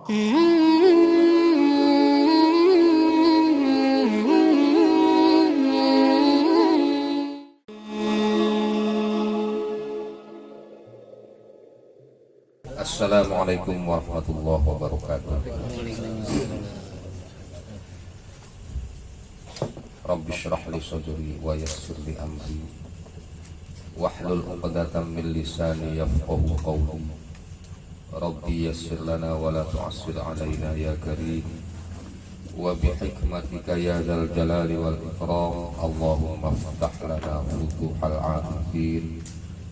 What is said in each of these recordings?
Assalamualaikum warahmatullahi wabarakatuh. Rabbi shrah li sadri wa yassir li amri wahlul 'uqdatam min lisani yafqahu qawli. Rabbi yassir lana wa la tu'assir 'alaina ya karim. Wa bi hikmatika ya dzal jalali wal ikram. Allahumma iftah lana futuhal 'arifin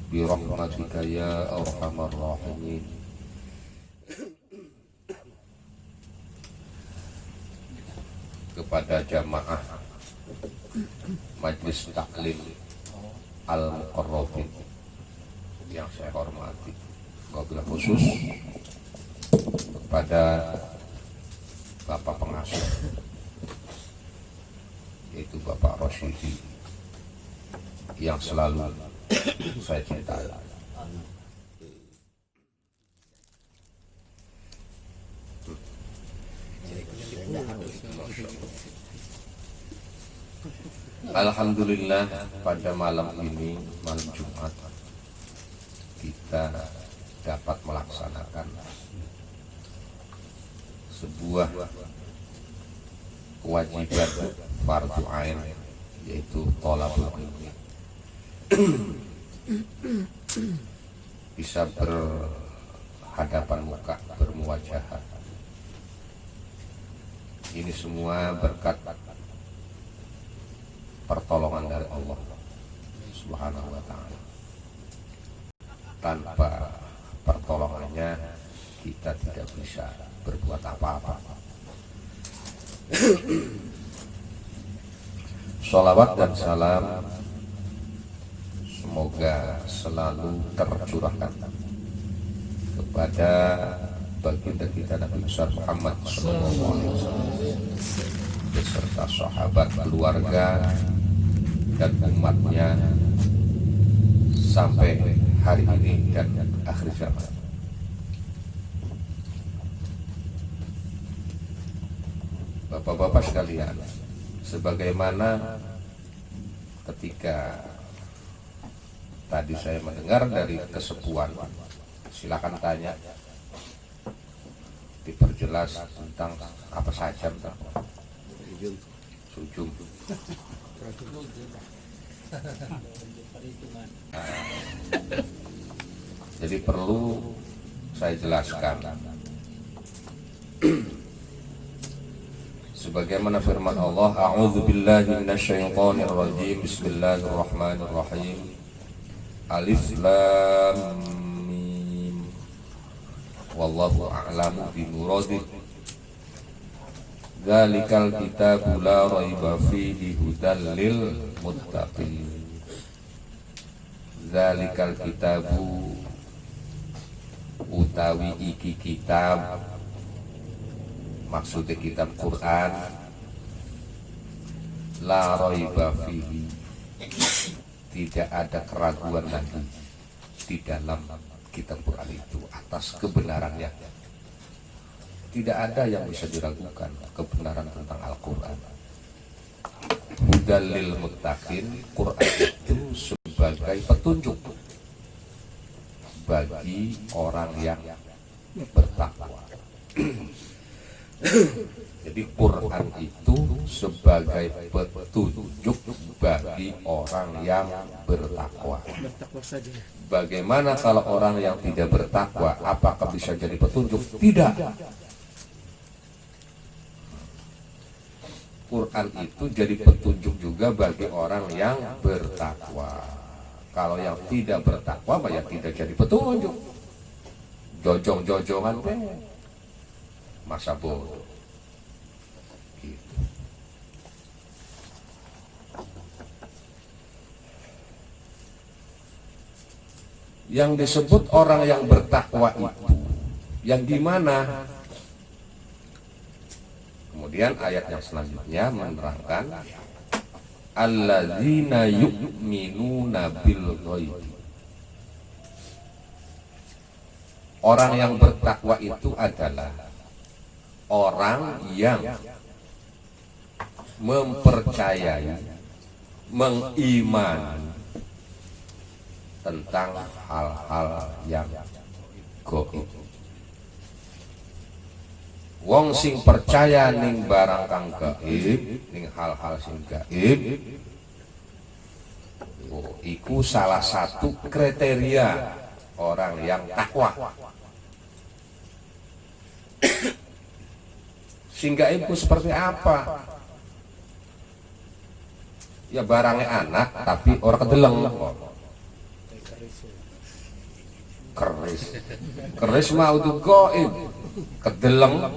bi rahmatika ya arhamar rahimin. Kepada jamaah Majelis Taklim Al-Muqarrabin yang saya hormati, wabillahi khusus kepada Bapak Pengasuh, yaitu Bapak Rosyidi, yang selalu saya cintai. Alhamdulillah, pada malam ini, malam Jumat, kita dapat melaksanakan sebuah kewajiban fardhu ain, yaitu thalabul ilmi. Bisa berhadapan muka, bermuwajahah. Ini semua berkat pertolongan dari Allah Subhanahu wa ta'ala. Tanpa pertolongannya kita tidak bisa berbuat apa-apa. Sholawat dan salam semoga selalu tercurahkan kepada baginda kita Nabi besar Muhammad SAW beserta sahabat, keluarga, dan umatnya sampai hari ini dan akhir zaman. Bapak-bapak sekalian, sebagaimana ketika tadi saya mendengar dari kesepuan, silakan tanya, diperjelas tentang apa saja, sujum. Jadi perlu saya jelaskan, sebagaimana firman Allah, a'udzubillahi minasyaitonir rajim, bismillahirrahmanirrahim, alif lam mim, wallahu a'lamu bimuradihi, dzalikal kitabu la raiba fihi hudal lil muttaqin. Dzalikal kitabu utawi iki kitab, maksudnya kitab Quran, la raiba fihi, tidak ada keraguan lagi di dalam kitab Quran itu atas kebenarannya. Tidak ada yang bisa diragukan kebenaran tentang Al-Quran. Hudal lil muttaqin, Quran itu sebagai petunjuk bagi orang yang bertakwa. Jadi Quran itu sebagai petunjuk bagi orang yang bertakwa. Bagaimana kalau orang yang tidak bertakwa, apakah bisa jadi petunjuk? Tidak. Quran itu jadi petunjuk juga bagi orang yang bertakwa. Kalau yang tidak bertakwa, ya tidak jadi petunjuk. Jojong-jojongan masa bodoh. Gitu. Yang disebut orang yang bertakwa itu, yang di mana? Kemudian ayat yang selanjutnya menerangkan alladzina yu'minuna bil ghaib. Orang yang bertakwa itu adalah orang yang mempercayai, mengimani tentang hal-hal yang gaib. Wong sing percaya ning barang kang gaib, ning hal-hal sing gaib, iku salah satu kriteria orang yang takwa. Sing gaib itu seperti apa? Ya barangnya anak tapi orang kedeleng. Keris mau tuh gaib, kedeleng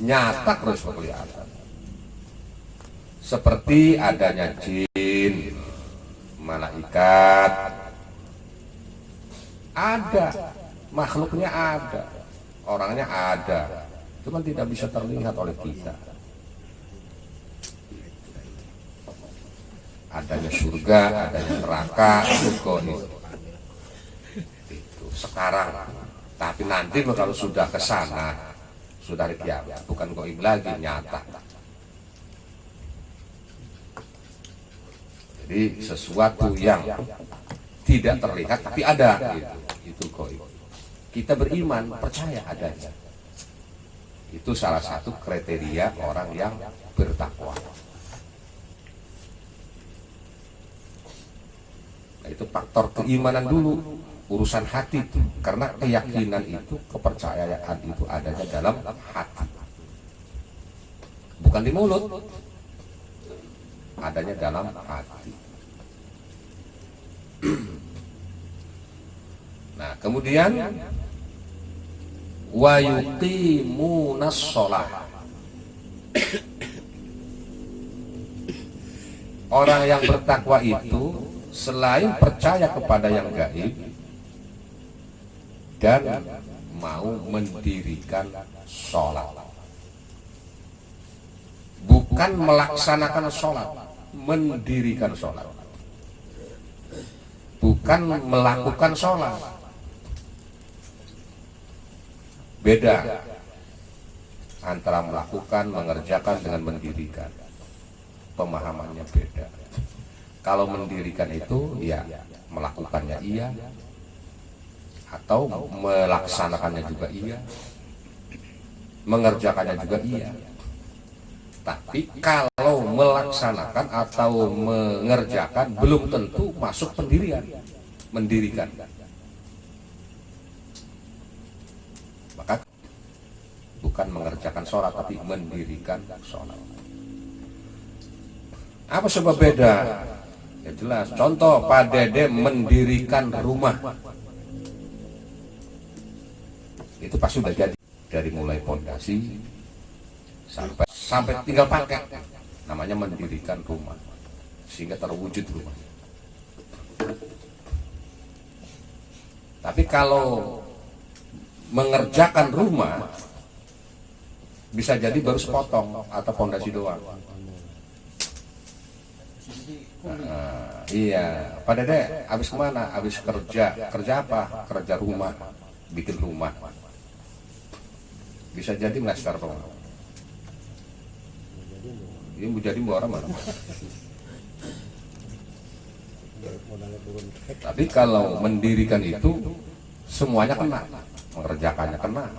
nyata terus kelihatan. Seperti adanya jin, malaikat, ada, makhluknya ada, orangnya ada, cuma tidak bisa terlihat oleh kita. Adanya surga, adanya neraka, itu gaib. Itu sekarang, tapi nanti kalau sudah ke sana, sudah di kiamat, bukan gaib lagi, nyata. Jadi sesuatu yang tidak terlihat tapi ada, itu gaib. Kita beriman, percaya adanya. Itu salah satu kriteria orang yang bertakwa. Nah, itu faktor keimanan dulu, urusan hati itu. Karena keyakinan itu, kepercayaan itu adanya dalam hati, bukan di mulut, adanya dalam hati. Nah, kemudian wa yuqimunas shalah. Orang yang bertakwa itu selain percaya kepada yang gaib dan mau mendirikan sholat, bukan melaksanakan sholat, mendirikan sholat, bukan melakukan sholat. Beda antara melakukan, mengerjakan dengan mendirikan, pemahamannya beda. Kalau mendirikan itu ya melakukannya iya, atau melaksanakannya juga iya, mengerjakannya juga iya. Tapi kalau melaksanakan atau mengerjakan belum tentu masuk pendirian, mendirikan. Maka bukan mengerjakan sholat tapi mendirikan sholat. Apa sebab beda? Ya jelas. Contoh, Pak Dede mendirikan rumah, itu pasti sudah jadi, dari mulai fondasi sampai tinggal pakai, namanya mendirikan rumah, sehingga terwujud rumah. Tapi kalau mengerjakan rumah, bisa jadi baru sepotong atau fondasi doang. Iya, Pak Dede habis kemana? Habis kerja. Kerja apa? Kerja rumah, bikin rumah. Bisa jadi nggak secara pelan. Ini menjadi orang mana? Tapi kalau mendirikan itu semuanya kena, mengerjakannya kena.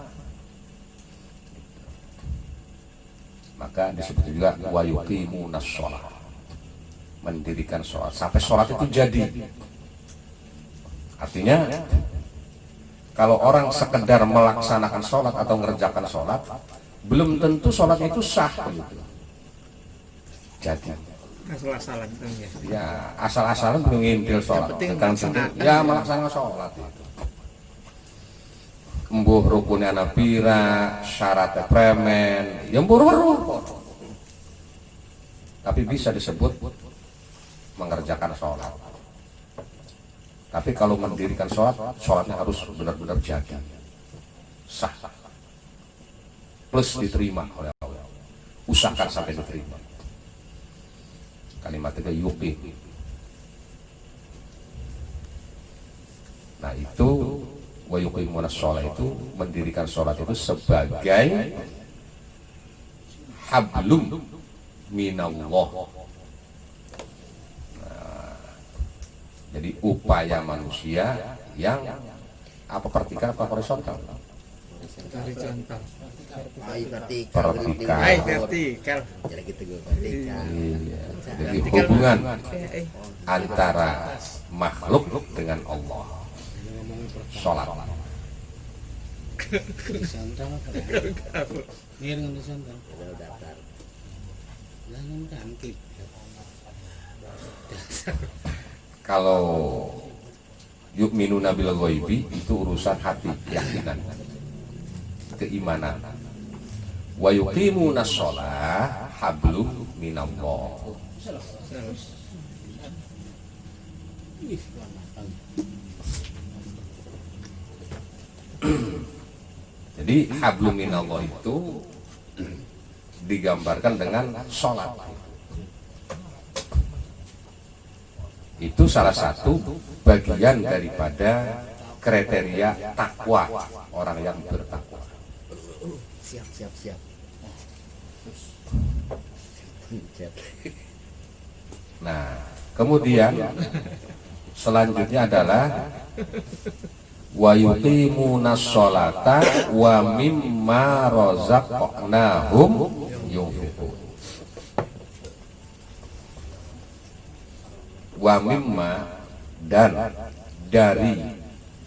Maka disebut juga wa yuqimunas shalah, mendirikan sholat sampai sholat itu jadi. Artinya kalau orang sekedar melaksanakan sholat atau mengerjakan sholat, belum tentu sholat itu sah begitu. Jadi asal-asalan ya, asal-asalan belum ngintil sholat, ya melaksanakan sholat itu. Embuh rukunnya napira, syaratnya premen, ya embuh. Tapi bisa disebut mengerjakan sholat. Tapi kalau mendirikan sholat, sholatnya harus benar-benar jadi, sah, plus diterima oleh Allah. Usahakan sampai diterima. Kalimatnya yuqi. Nah itu wa yuqimunas shalah, itu mendirikan sholat itu sebagai hablum minallah. Jadi upaya manusia yang apa vertikal apa horizontal? Horizontal. Vertikal. Iya. Jadi hubungan antara makhluk dengan Allah. Sholat. Horizontal. Ini dengan horizontal. Jangan tangkip. Kalau yu'minuna bil ghaibi itu urusan hati, keyakinan, keimanan. Wa yuqimuna shalah hablum minallah. Jadi hablum minallah itu digambarkan dengan sholat. Itu salah satu bagian daripada kriteria takwa orang yang bertakwa. Siap. Nah, kemudian selanjutnya adalah wa yuqimuna sholata wa mimma razaqnahum yunfiqun. Wa mimma, dan dari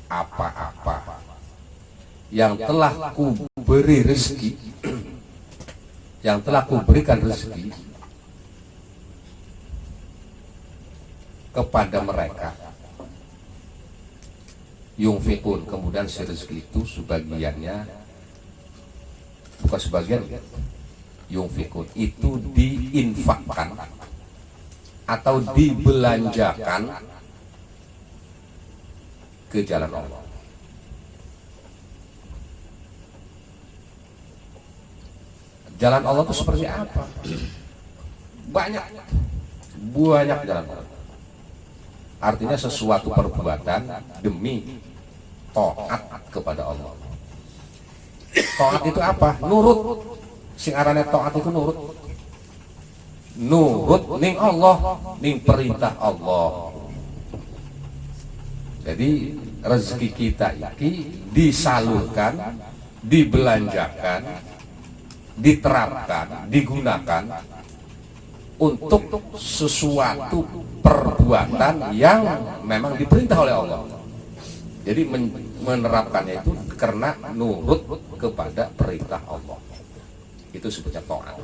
apa-apa yang telah ku beri rezeki, yang telah ku berikan rezeki kepada mereka, yunfiqun, kemudian si rezeki itu sebagiannya, bukan sebagian, yunfiqun itu diinfakkan atau dibelanjakan ke jalan Allah. Jalan Allah itu seperti apa? Banyak jalan Allah. Artinya sesuatu perbuatan demi taat kepada Allah. Taat itu apa? Nurut. Sing arane taat itu nurut. Nurut ning Allah, ning perintah Allah. Jadi rezeki kita ini disalurkan, dibelanjakan, diterapkan, digunakan untuk sesuatu perbuatan yang memang diperintah oleh Allah. Jadi menerapkannya itu karena nurut kepada perintah Allah. Itu sebutnya taat.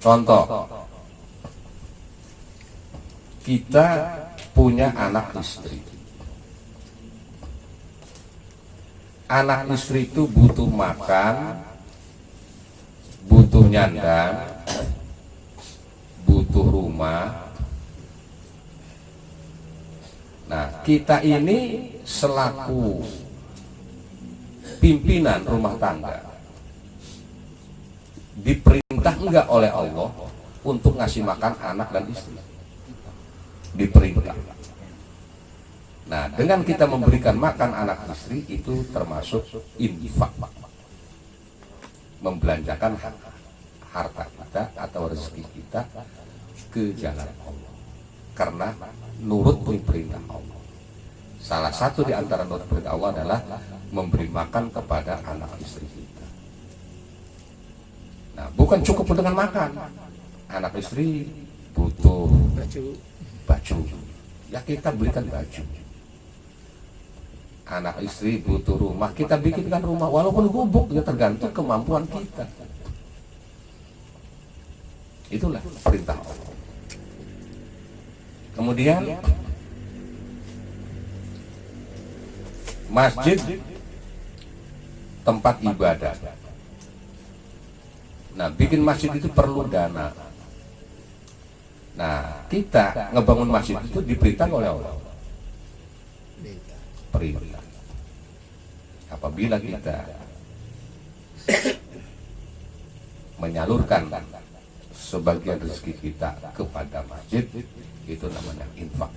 Contoh, kita punya anak istri. Anak istri itu butuh makan, butuh nyandang, butuh rumah. Nah, kita ini selaku pimpinan rumah tangga diperintah enggak oleh Allah untuk ngasih makan anak dan istri? Diperintah. Nah, dengan kita memberikan makan anak istri itu termasuk infak, membelanjakan harta kita atau rezeki kita ke jalan Allah karena nurut perintah Allah. Salah satu di antara nurut perintah Allah adalah memberi makan kepada anak istri kita. Nah, bukan cukup dengan makan. Anak istri butuh baju. Ya kita belikan baju. Anak istri butuh rumah, kita bikinkan rumah walaupun gubuk, ya tergantung kemampuan kita. Itulah perintah Allah. Kemudian masjid, tempat ibadah. Nah, bikin masjid itu perlu dana. Nah, kita ngebangun masjid itu diperintah oleh Allah. Perintah. Apabila kita menyalurkan sebagian rezeki kita kepada masjid, itu namanya infak,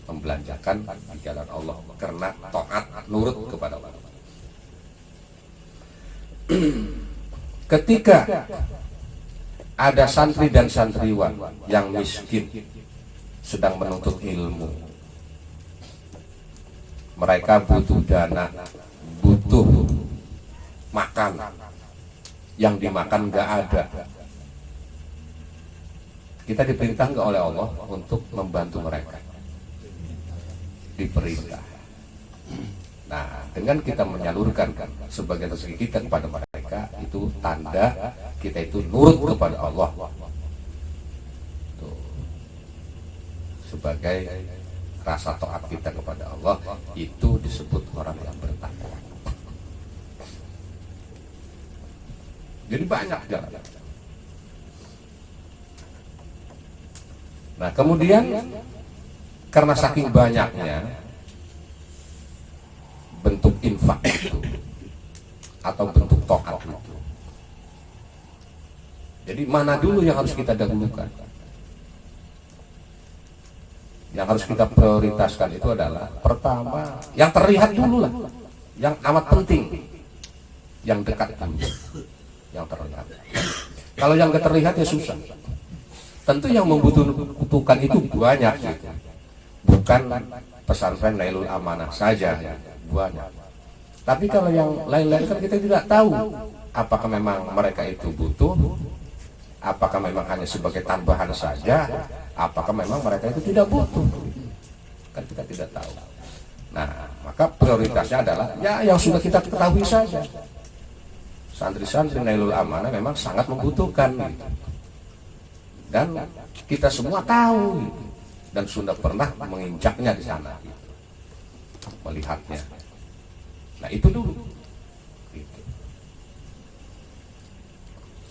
membelanjakan di jalan Allah karena taat nurut kepada Allah. Ketika ada santri dan santriwan yang miskin sedang menuntut ilmu, mereka butuh dana, butuh makan, yang dimakan nggak ada. Kita diperintah nggak oleh Allah untuk membantu mereka? Diperintah. Nah, dengan kita menyalurkan sebagian rezeki kita kepada mereka, itu tanda kita itu nurut kepada Allah. Tuh. Sebagai rasa taat kita kepada Allah, itu disebut orang yang bertakwa. Jadi banyak jalan. Nah, kemudian karena saking banyaknya bentuk infak itu atau bentuk taat itu, jadi mana dulu yang harus kita dahulukan? Yang harus kita prioritaskan itu adalah pertama yang terlihat dulu lah, yang amat penting, yang dekat dulu, yang terlihat. Kalau yang gak terlihat ya susah. Tentu yang membutuhkan itu banyak gitu. Bukan pesantren Nailul Amanah saja, banyak. Tapi kalau yang lain-lain kan kita tidak tahu apakah memang mereka itu butuh, apakah memang hanya sebagai tambahan saja, apakah memang mereka itu tidak butuh, kan kita tidak tahu. Nah, maka prioritasnya adalah ya yang sudah kita ketahui saja. Santri-santri Nailul Amanah memang sangat membutuhkan gitu. Dan kita semua tahu gitu. Dan sudah pernah menginjaknya di sana gitu. Melihatnya. Nah, itu dulu gitu.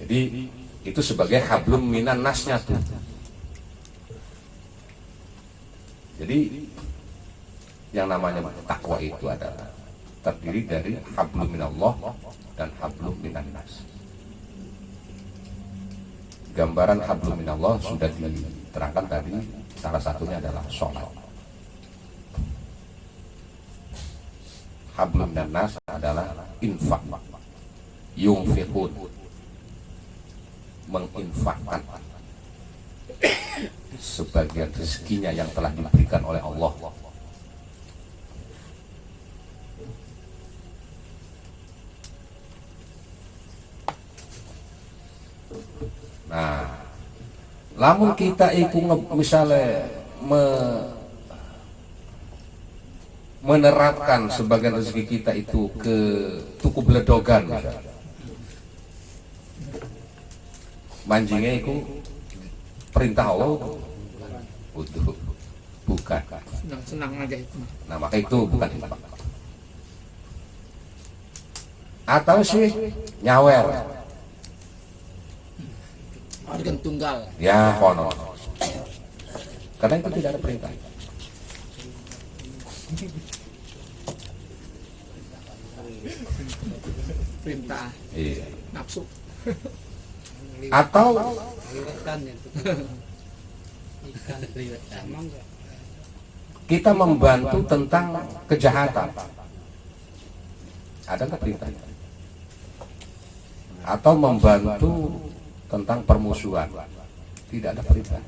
Jadi itu sebagai hablum minan nasnya tuh. Jadi yang namanya takwa itu adalah terdiri dari hablum minallah dan hablum minan nas. Gambaran hablum minallah sudah diterangkan tadi, salah satunya adalah sholat. Hablum minan nas adalah infak, yunfiqun, menginfakkan sebagian rezekinya yang telah diberikan oleh Allah. Nah, lamun kita misalnya menerapkan sebagian rezeki kita itu ke tuku beledogan misalnya. Manjingnya itu perintah Allah bukan. Senang-senang aja itu. Nah, maka itu bukan infak. Atau sih nyawer. Organ tunggal. Ya, kono. Karena itu tidak ada perintah. Perintah. Iya. Nafsu. Atau kita membantu tentang kejahatan. Ada nggak perintah? Atau membantu tentang permusuhan, tidak ada perintah.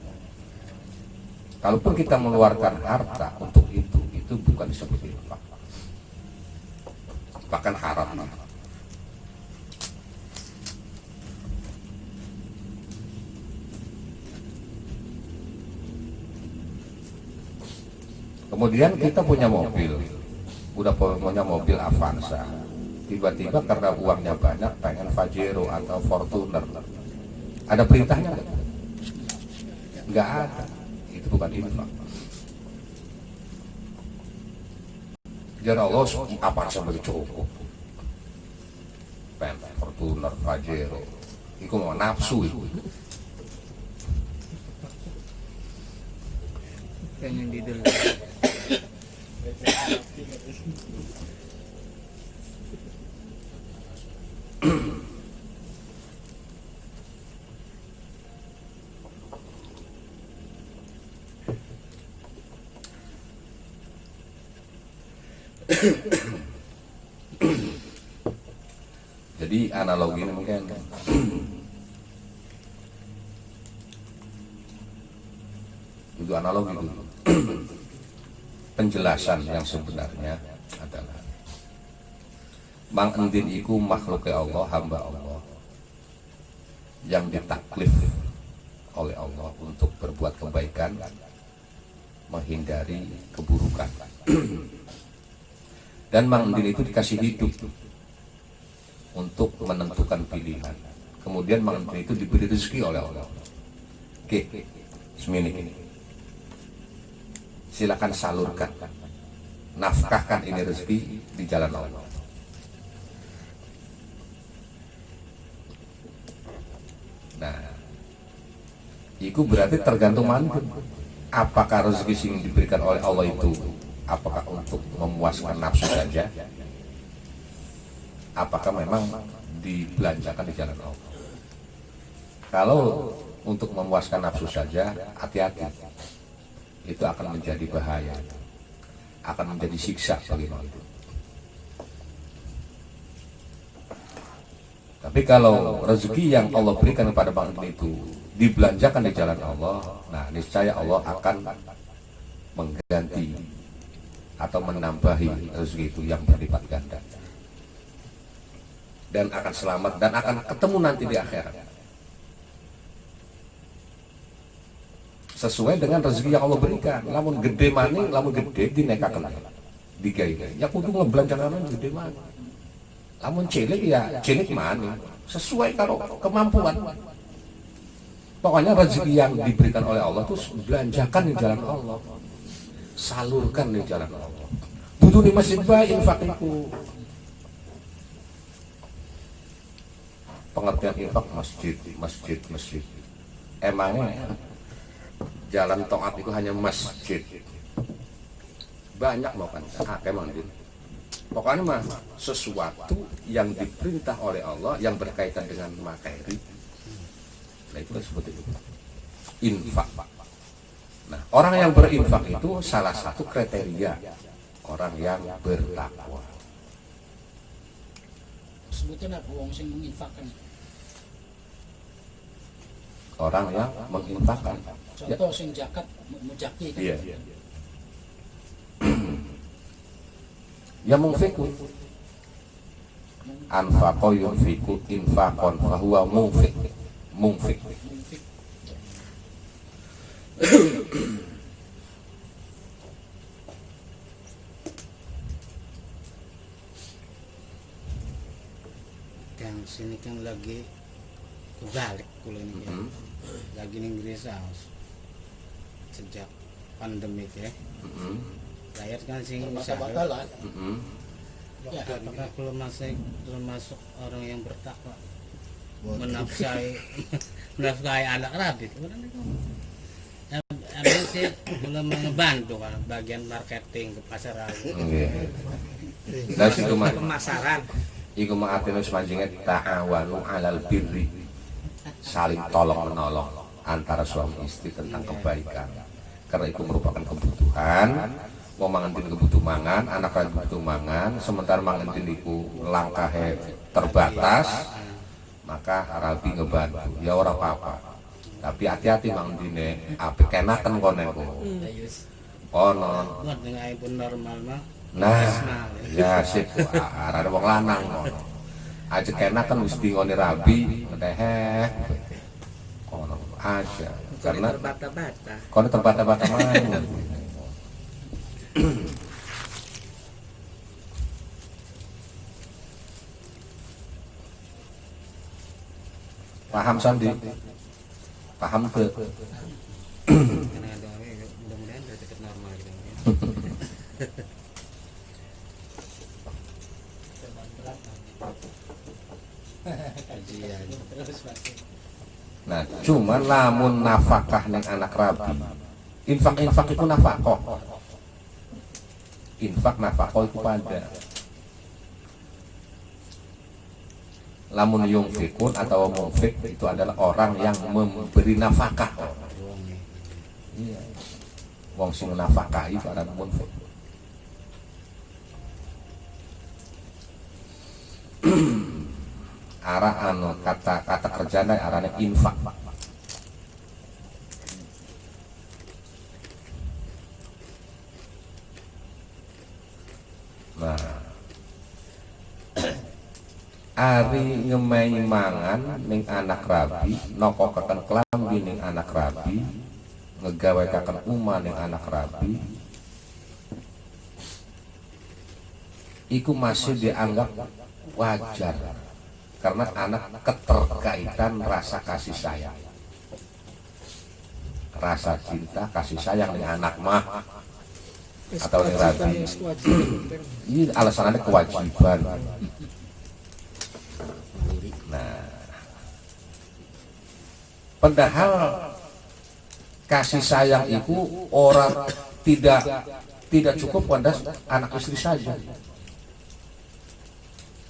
Kalaupun kita mengeluarkan harta untuk itu bukan disebut infak, bahkan haram. Kemudian kita punya mobil, udah punya mobil Avanza, tiba-tiba karena uangnya banyak pengen Pajero atau Fortuner. Ada perintahnya nggak? Nggak ada. Itu bukan infak. Jadi Allah apa sebagai cukup? Pengen Fortuner, Pajero, itu mau nafsu itu. Pengen di dulu. Jadi analogi ini mungkin itu analogi dulu. Penjelasan yang sebenarnya adalah Mang Entin iku makhluknya Allah, hamba Allah yang ditaklif oleh Allah untuk berbuat kebaikan, menghindari keburukan. Dan Mang Entin itu dikasih hidup untuk menentukan pilihan. Kemudian Mang Entin itu diberi rezeki oleh Allah. Oke, semini ini. Silakan salurkan, nafkahkan ini rezeki di jalan Allah. Nah, itu berarti tergantung mantu. Apakah rezeki yang diberikan oleh Allah itu apakah untuk memuaskan nafsu saja? Apakah memang dibelanjakan di jalan Allah? Kalau untuk memuaskan nafsu saja, hati-hati. Itu akan menjadi bahaya, akan menjadi siksa bagi mantu. Tapi kalau rezeki yang Allah berikan kepada mantu itu dibelanjakan di jalan Allah, nah niscaya Allah akan mengganti atau menambahi rezeki itu yang berlipat ganda, dan akan selamat dan akan ketemu nanti di akhirat sesuai dengan rezeki yang Allah berikan. Lamun gede maning, lamun gede dinekakan digawe ya kudu ngeblanjakan gede maning. Lamun cilik ya cilik maning sesuai karo kemampuan. Pokoknya rezeki yang diberikan oleh Allah itu belanjakan di jalan Allah, salurkan di jalan Allah. Butuh di masjid bae infak itu. Pengertian infak masjid. Emangnya jalan taat itu hanya masjid? Banyak mau kan? Emang din. Pokoknya mah sesuatu yang diperintah oleh Allah yang berkaitan dengan materi. Nah itu disebut itu infak. Nah orang yang berinfak itu salah satu kriteria orang yang bertakwa. Sebutnya apa wong sing menginfakkan? Orang yang menginfakkan. Contoh sing zakat mujaki kan. Iya. Ya mungfiku. Anfaqo yunfiku infaqon fahuwa mungfik. Mungfik. Kang sini kan lagi kebalik kula ini ya. Lagi ning Greshaus sejak pandemi ya. Rakyat kan sing usaha. Ya, apakah kalau masih termasuk orang yang bertakwa menafkahi anak rabi? Abang sih belum ngebantu kan bagian marketing ke pasar rabi. Dari situ mah Pemasaran. iku mah artine semanjinge ta'awanu 'alal birri. Saling tolong menolong antara suami istri tentang kebaikan. Karena itu merupakan kebutuhan. Mau mangentin kebutuh mangan, anak kan butuh mangan, sementara mangentin iku langkahnya terbatas, maka Rabi ngebantu. Ya orang apa-apa. Tapi hati-hati mangentine, apik kenaken kono ku. Ono. Buat dengan ibu normal mah. Nah, ya sip, arane wong lanang ngono. Aja kenaken wis dingone Rabi, teh. Kono aja. Karena terbata-bata. kono terbata-bata main. Paham Sandi? Paham ke? Karena ada mudah-mudahan udah deket normal gitu. Kajian. Nah, cuman lamun nafkah neng anak Rabi, infak itu nafkah. Infak nafkah itu pada. Lamun yungfikun atau mungfik itu adalah orang yang memberi nafkah. Iya. Wong sing nafkah itu adalah munfik. arah anu kata kerjaan arahnya infak. Nah, ari ngemai mangan ning anak rabi, nokokaken klambi ning anak rabi, ngegawekaken umah ning anak rabi, iku masih dianggap wajar karena anak keterkaitan rasa kasih sayang, rasa cinta kasih sayang ning anak mah atau ning rabi. Ini alasannya kewajiban. Nah, padahal kasih sayang itu orang tidak cukup pada anak istri saja.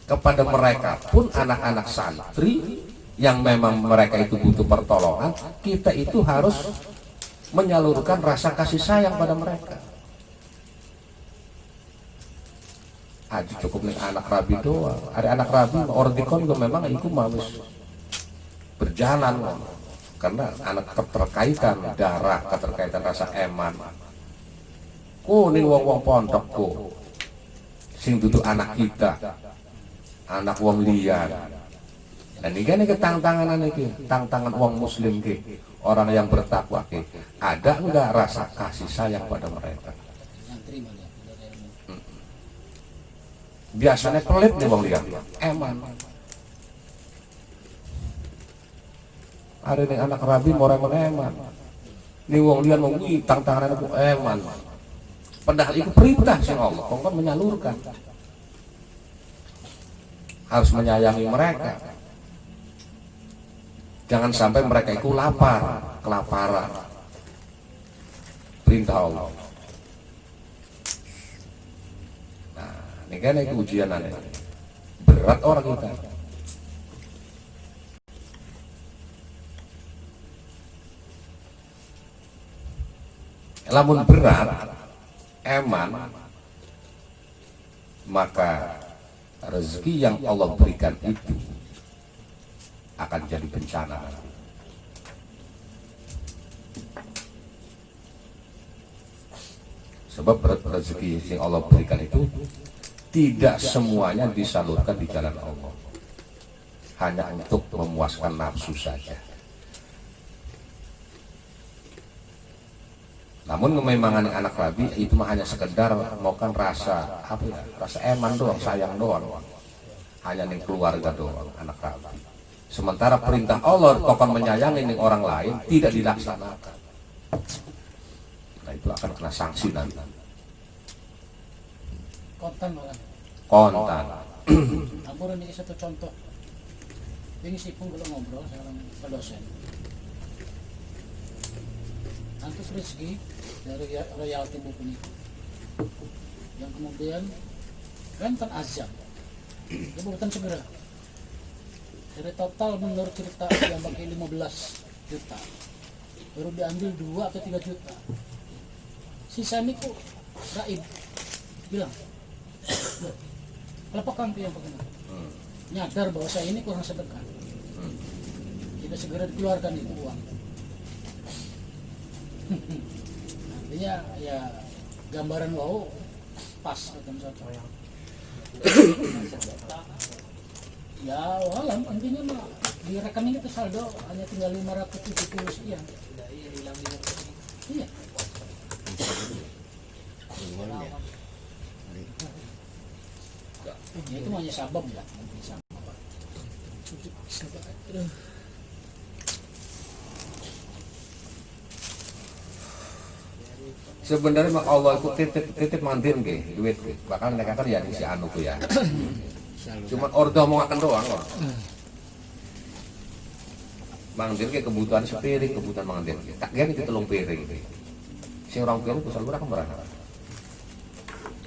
Kepada mereka pun anak-anak santri yang memang mereka itu butuh pertolongan, kita itu harus menyalurkan rasa kasih sayang pada mereka. Aja cukup nih anak rabi doang. Ada anak rabi orang dikon juga memang itu harus berjalan karena anak keterkaitan darah, keterkaitan rasa eman. Ning wong pondok sing duduk anak kita, anak wong liyan. Dan ini kan tantangan iki, tantangan wong muslim ki, orang yang bertakwa ki. Ada enggak rasa kasih sayang pada mereka? Biasanya pelit nih wong liyan, eman. Ada nih anak rabi orang eman. Nih wong liyan mau tantangan aku eman. Padahal itu perintah sing Allah, kok menyalurkan. Harus menyayangi mereka. Jangan sampai mereka itu lapar, kelaparan. Perintah Allah. Nah, ini kan itu ujian aneh. Berat orang kita. Lamun berat, eman, maka rezeki yang Allah berikan itu akan jadi bencana. Sebab rezeki yang Allah berikan itu tidak semuanya disalurkan di jalan Allah, hanya untuk memuaskan nafsu saja. Namun memang anak rabi itu mah hanya sekedar maukan rasa apa ya, rasa eman doang, sayang doang, hanya ning keluarga doang anak rabi. Sementara perintah Allah tokan menyayangi ning orang lain tidak dilaksanakan. Nah itu akan kena sanksi nanti. Kontan malah. Kontan. Ampun ini satu contoh. Ini sih pun belum ngobrol sekarang ke dosen. Antus rezeki dari royalti buku ini, yang kemudian rentan azab, dia bukan segera. Dari total menurut cerita yang pakai 15 juta, baru diambil 2 atau 3 juta. Sisa ini kok raib bilang, kelepakan tuh yang begini. Nyadar bahwa saya ini kurang sedekah, tidak segera dikeluarkan itu uang. Artinya ya gambaran wow pas dalam satu yang ya walam intinya mah di rekening itu saldo hanya tinggal 570 sekian. Iya. Ya, itu hanya sabab ya. Sebenarnya mak Allah itu titip mandir nggih duit bakal mereka kan ya si anu ku ya. Cuma ordo mau akan doang kok. Mandir ke kebutuhan sepiring, kebutuhan mandir. Tak gen itu 3 piring. Si orang piring ku salurakan berapa?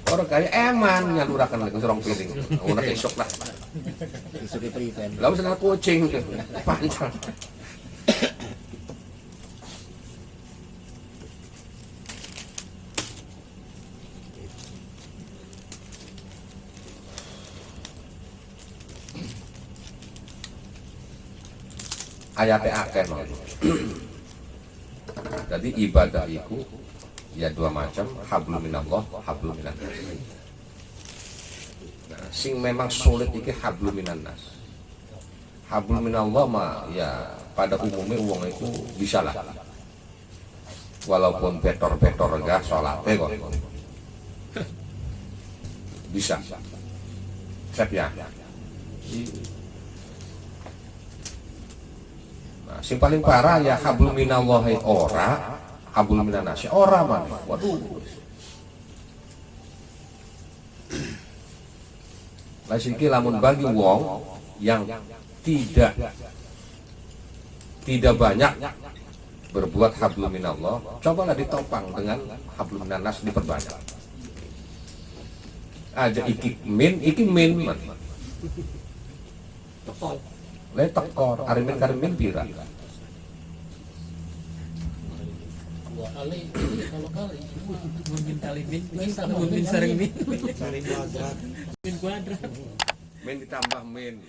Orang kaya eman nyalurakan lagi 2 piring. Udah esok lah. Esok prevent. Lalu senang kucing panjang. ayate akeh no. Jadi ibadah itu ya dua macam, hablum minallah, hablum minan nas. Nah, sing memang sulit iki hablum minan nas. Hablum minallah mah ya pada umumnya uang itu bisa lah. Walaupun betor-betor gak sholatnya kok bisa. Siap ya. Nah, sing paling parah ya hablum minallahi ora, hablum minan nas ora mana. Waduh. Lah siki lamun bagi wong yang tidak banyak berbuat hablum minallah, cobalah ditopang dengan hablum minan nas diperbanyak. Aja iki min man. Tekol. Le tekor arimin karimin pira. Dua kali, kalau kali. Min kali min, Min min sering min. Saling kuadrat. Min kuadrat. Min ditambah min.